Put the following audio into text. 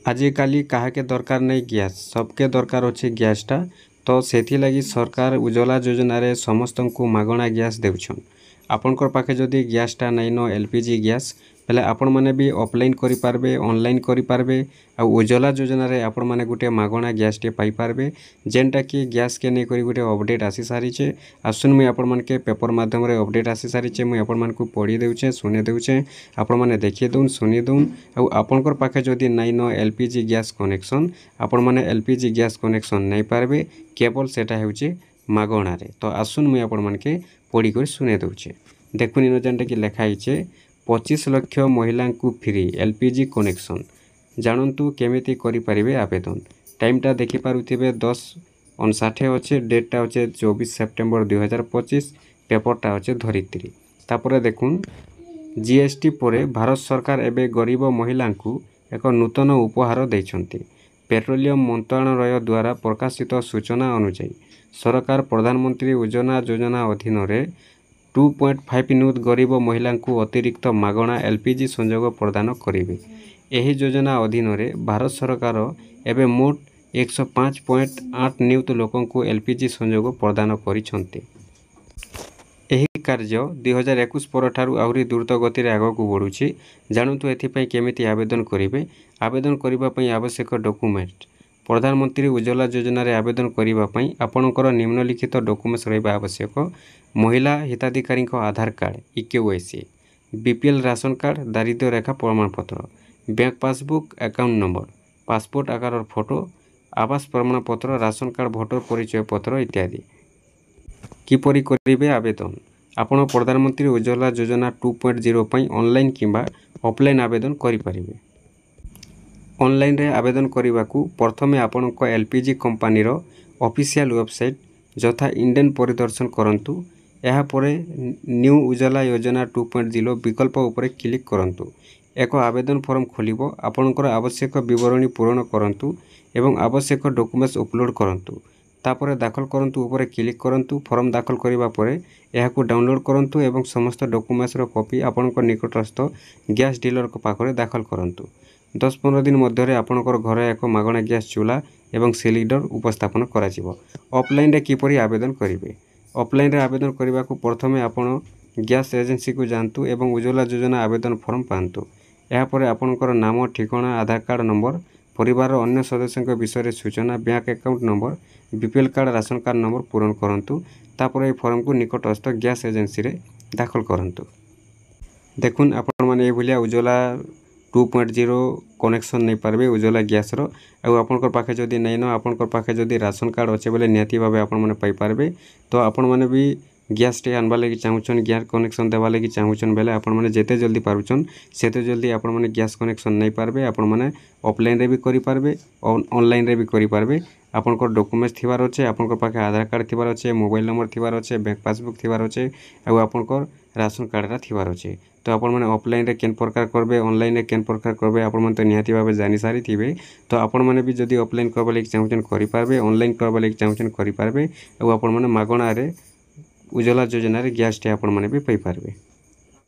आजिकाली काहाके दरकार नहीं गैस सबके दरकार अच्छे गैसटा तो सेथि लगी सरकार उज्ज्वला योजना रे समस्त को मागणा गैस देउछन। आपनकर पाखे जदि गैसटा नहीं न एलपीजी गैस पहले आपण माने भी ऑफलाइन करि पारबे ऑनलाइन करि पारबे आ उज्ज्वला योजना रे आपण माने गुटे मागणा गैस टे पाई पारबे जेनटा कि गैस के नहीं करी गुटे अपडेट आसी सारिचे। आसुन मुई आपण मानके पेपर माध्यम रे अपडेट आसी सारिचे मुई आपण मानकु पढ़ी देउचे सुने देउचे आपण माने देखि दउन सुनि दउन आ आपनकर पाखे जदि नहीं न एलपीजी गैस कनेक्शन आपण माने एलपीजी गैस कनेक्शन नहीं पारबे केवल सेटा हेउचे मागणा रे। तो आसुन मुई आपण मानके पढ़ी कर सुने देउचे देखुन इन जेनटा कि लिखा हिचे 25 लाख महिला को फ्री एलपीजी कनेक्शन जानतु केमिति करि परिबे आवेदन। टाइमटा देखि पारुथिबे 10:59 अच्छे डेटटा अच्छे 24 सेप्टेम्बर 2025 पेपरटा अच्छे धरित्री। तापरे देखुन जीएसटी परे भारत सरकार एबे गरीब महिला को एक नूतन उपहार दैछन्ति। पेट्रोलियम मंत्रालय द्वारा प्रकाशित सूचना अनुसार सरकार प्रधानमंत्री उज्ज्वला योजना अधीन 2.5 यूनिट गरीब महिला को अतिरिक्त मागणा एलपीजी संयोग प्रदान करेंगे। यही योजना अधीन भारत सरकार एवं मोट 105.8 नियुत लोकों को एलपीजी संयोग प्रदान करिसेंति। यही कार्य 2021 पर ठारू आहुरी द्रुत गति आग को बढ़ुछि। जानतु एथिपाई केमिति आवेदन करेंगे। आवेदन करने आवश्यक डॉक्यूमेंट प्रधानमंत्री उज्ज्वला योजना रे आवेदन करने आपणकर निम्नलिखित डॉक्यूमेंट्स रहा आवश्यक। महिला हिताधिकारी आधार कार्ड इकेवाईसी बीपीएल राशन कार्ड दारिद्र्य रेखा प्रमाणपत्र bank passbook account number passport आकार फोटो आवास प्रमाणपत्र राशन कार्ड भोटर परिचय पत्र इत्यादि। किपरि करिवे आवेदन आपण प्रधानमंत्री उज्ज्वला योजना 2.0 पई ऑनलाइन किंबा ऑफलाइन आवेदन करि परिबे। ऑनलाइन रे आवेदन करने प्रथमे आपण एलपीजी कंपनी रो ऑफिशियल वेबसाइट यथा इंडियन परिदर्शन करंतु। यहाँ पर न्यू उज्ज्वला योजना 2.0 विकल्प उपरे क्लिक करंतु। एक आवेदन फॉर्म खोलिबो आपणकर आवश्यक विवरणी पूरण करंतु एवं आवश्यक डॉक्यूमेंट्स अपलोड करंतु। तापर दाखल करंतु उपरे क्लिक करंतु। फॉर्म दाखल करिबा परे एहाकु डाउनलोड करंतु एवं समस्त डॉक्यूमेंट्स रो कॉपी आपणकर निकटस्थ गैस डीलर को पाखरे दाखल करंतु। 10-15 दिन मध्य आपणकर घर एक मागणा गैस चूल्हा एवं सिलिंडर उपस्थापन करा जिवो। ऑफलाइन रे किपरि आवेदन करिवे। ऑफलाइन रे आवेदन करने को प्रथमे आपण गैस एजेंसी को जानतु एवं उज्ज्वला योजना आवेदन फॉर्म पांतु। यापर आपणकर नाम ठिकाना आधार कार्ड नंबर परिवार अन्य सदस्यों विषय सूचना bank account number BPL card ration card number पूरण करंतु। तापर ए फॉर्म को निकटस्थ गैस एजेंसी रे दाखल करंतु। देखुन आपण माने ए भलिया उज्ज्वला 2.0 कनेक्शन नहीं पारबे उज्ज्वला गैस रो आ आपनकर पाखे जदि नहीं न आपनकर पाखे जदि राशन कार्ड अच्छे बोले निहाती भाव आपण माने पाई पारबे। तो आपण माने भी गैस टे आनबा लगी चाहूछन गैस कनेक्शन देवा लगी चाहूछन बेले आपण माने जेते जल्दी पारुछन सेते जल्दी आपण माने गैस कनेक्शन नहीं पारबे। आपण माने ऑफलाइन रे भी करि पारबे ऑनलाइन रे भी करि पारबे। आपनकर डॉक्यूमेंट्स थिबार अच्छे आपनकर पाखे आधार कार्ड थिबार अच्छे मोबाइल नंबर थिबार अच्छे बैंक पासबुक थिबार अच्छे आ आपनकर राशन कार्डरा थिबार अच्छे। तो आपण माने ऑफलाइन रे केन प्रकार करबे ऑनलाइन रे केन प्रकार करबे आपण माने तो निहाती भाबे जानि सारी थिबे। तो आपण माने भी जदि ऑफलाइन करबा लगी चाहूछन करि पारबे ऑनलाइन करबा लगी चाहूछन करि पारबे आ आपण माने मागणा रे उज्ज्वला योजना रे गैस टे आपण माने भी पाई पारबे।